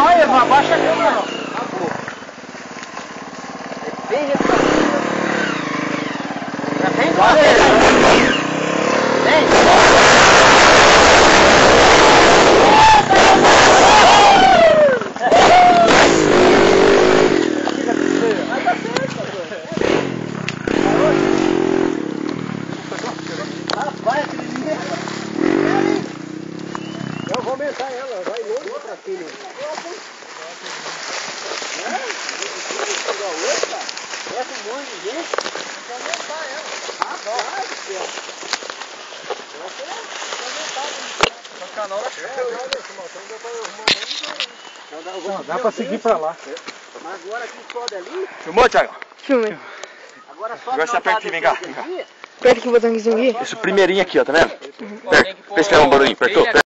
Olha, abaixa a câmera. Bem responsável. Já tem duas vezes. Vem. Vai, filhinha. Eu vou aumentar ela, vai longe pra cima. Essa um monte de gente. Vou aumentar ela. Rapaz do céu. Dá pra seguir pra lá. Mas agora quem sobe ali. Filmou, Thiago? Filme. Agora sobe. Agora você aperta aqui, vem cá. Aperta aqui o botão aqui. Esse primeirinho aqui, ó, tá vendo? Vê se tem um barulhinho, apertou.